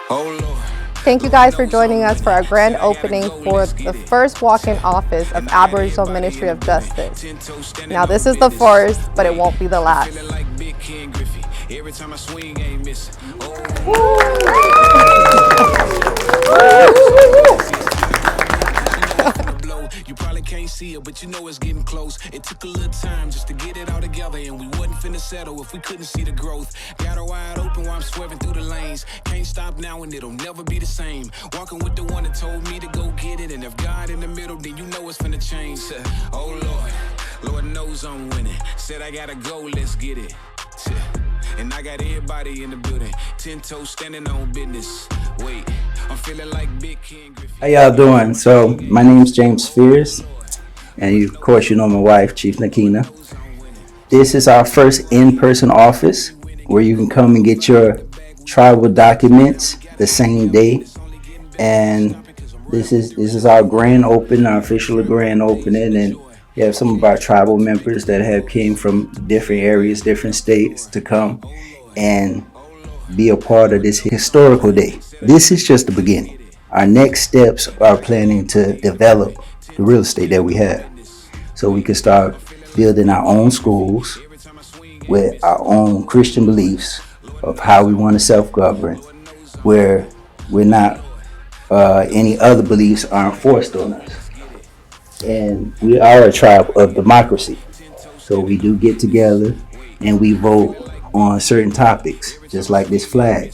Oh Lord. Thank you guys for joining us for our grand opening for the first walk-in office of Aboriginal Ministry of Justice. Now this is the first, but it won't be the last. Every time I swing, ain't missing. You probably can't see it, but you know it's getting close. It took a little time just to get it all together, and we wasn't finna settle if we couldn't see the growth. Got her wide open while I'm swerving through the lanes. Can't stop now and it'll never be the same. Walking with the one that told me to go get it, and if God in the middle, then you know it's finna change. Oh Lord, Lord knows I'm winning. Said I gotta go, let's get it. And I got everybody in the building, 10 toes standing on business. Wait, I'm feeling like Big King Griffey. How y'all doing? So my name's James Fears, and of course you know my wife, Chief Nnakina. This is our first in-person office where you can come and get your tribal documents the same day. And this is our grand opening, our official grand opening, and we have some of our tribal members that have came from different areas, different states to come and be a part of this historical day. This is just the beginning. Our next steps are planning to develop the real estate that we have, so we can start building our own schools with our own Christian beliefs of how we want to self-govern, where we're not any other beliefs aren't forced on us. And we are a tribe of democracy, so we do get together and we vote on certain topics, just like this flag,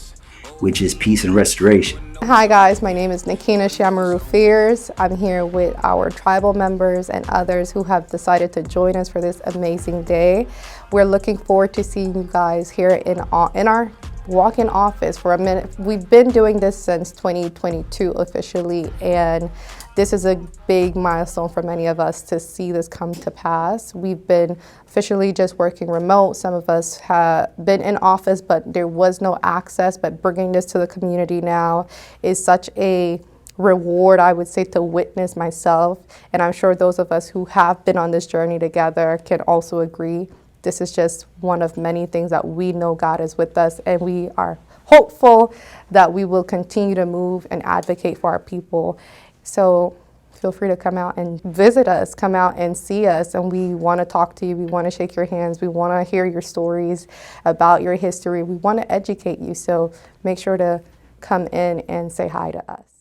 which is peace and restoration. Hi guys, my name is Nnakina Xi-Amaru Fears. I'm here with our tribal members and others who have decided to join us for this amazing day. We're looking forward to seeing you guys here in our walk-in office for a minute. We've been doing this since 2022 officially, and this is a big milestone for many of us to see this come to pass. We've been officially just working remote. Some of us have been in office, but there was no access. But bringing this to the community now is such a reward, I would say, to witness myself. And I'm sure those of us who have been on this journey together can also agree. This is just one of many things that we know God is with us, and we are hopeful that we will continue to move and advocate for our people. So feel free to come out and visit us, come out and see us, and we want to talk to you. We want to shake your hands. We want to hear your stories about your history. We want to educate you, so make sure to come in and say hi to us.